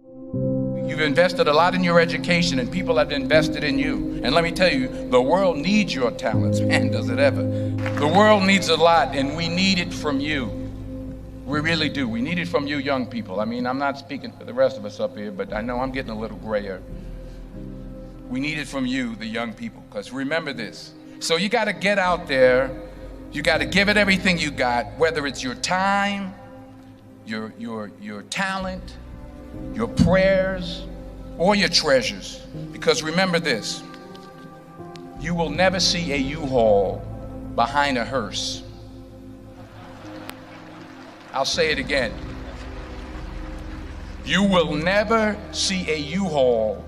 You've invested a lot in your education, and people have invested in you. And let me tell you, the world needs your talents. Man, does it ever. The world needs a lot, and we need it from you. We really do. We need it from you young people. I mean, I'm not speaking for the rest of us up here, but I know I'm getting a little grayer. We need it from you, the young people, because remember this. So you got to get out there. You got to give it everything you got, whether it's your time, your talent, your prayers, or your treasures. Because remember this, you will never see a U-Haul behind a hearse. I'll say it again. You will never see a U-Haul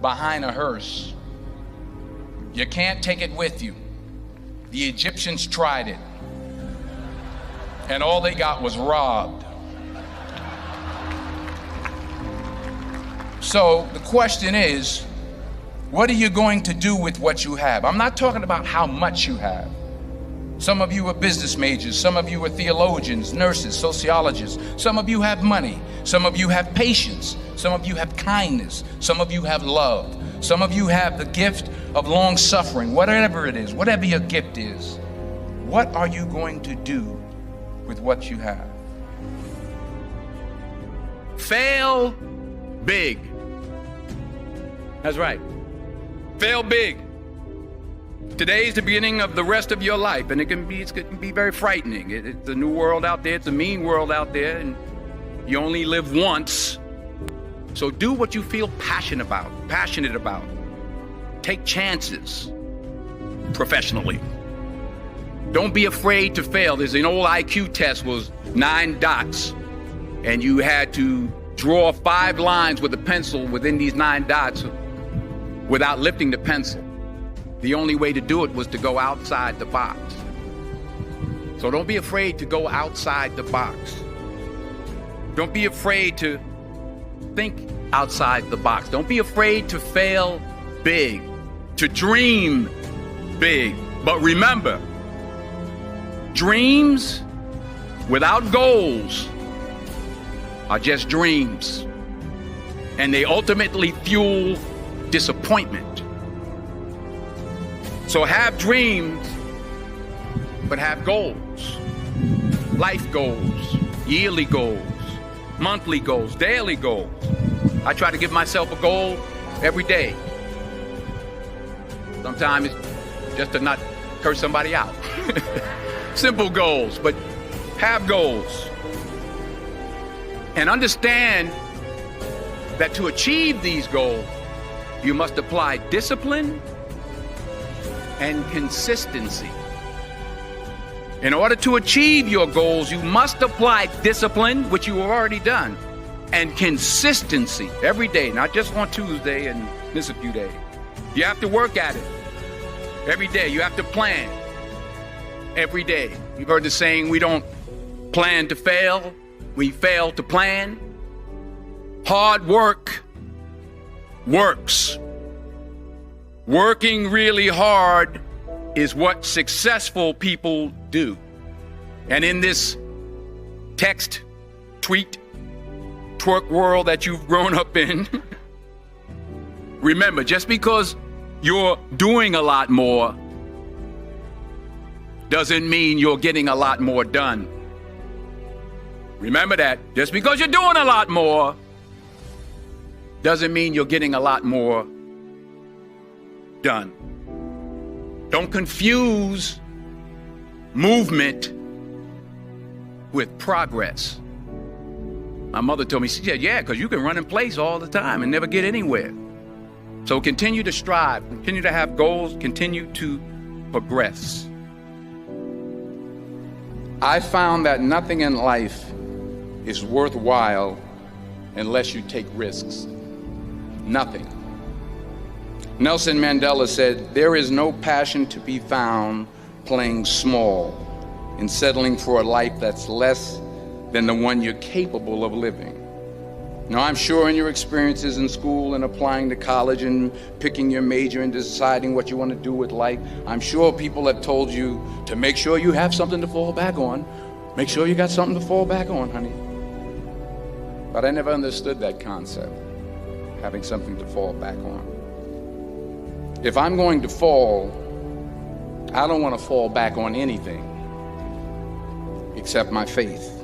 behind a hearse. You can't take it with you. The Egyptians tried it, and all they got was robbed. So the question is, what are you going to do with what you have? I'm not talking about how much you have. Some of you are business majors, some of you are theologians, nurses, sociologists. Some of you have money, some of you have patience, some of you have kindness, some of you have love, some of you have the gift of long suffering. Whatever it is, whatever your gift is, what are you going to do with what you have? Fail big. That's right. Fail big. Today's the beginning of the rest of your life, and it can be very frightening. It's a new world out there. It's a mean world out there, and you only live once. So do what you feel passionate about. Take chances professionally. Don't be afraid to fail. There's an old IQ test, was 9 dots, and you had to draw 5 lines with a pencil within these 9 dots without lifting the pencil. The only way to do it was to go outside the box. So don't be afraid to go outside the box. Don't be afraid to think outside the box. Don't be afraid to fail big, to dream big. But remember, dreams without goals are just dreams, and they ultimately fuel disappointment. So have dreams, but have goals. Life goals, yearly goals, monthly goals, daily goals. I try to give myself a goal every day. Sometimes it's just to not curse somebody out. Simple goals, but have goals. And understand that to achieve these goals, you must apply discipline and consistency. In order to achieve your goals, you must apply discipline, which you have already done, and consistency every day, not just on Tuesday and miss a few days. You have to work at it every day. You have to plan every day. You've heard the saying, we don't plan to fail, we fail to plan. Hard work works. Working really hard is what successful people do. And in this text, tweet, twerk world that you've grown up in, remember, just because you're doing a lot more doesn't mean you're getting a lot more done. Remember that. Just because you're doing a lot more doesn't mean you're getting a lot more done. Don't confuse movement with progress. My mother told me, she said, yeah, because you can run in place all the time and never get anywhere. So continue to strive, continue to have goals, continue to progress. I found that nothing in life is worthwhile unless you take risks. Nothing. Nelson Mandela said, there is no passion to be found playing small and settling for a life that's less than the one you're capable of living. Now, I'm sure in your experiences in school and applying to college and picking your major and deciding what you want to do with life, I'm sure people have told you to make sure you have something to fall back on. Make sure you got something to fall back on, honey. But I never understood that concept, having something to fall back on. If I'm going to fall, I don't want to fall back on anything except my faith.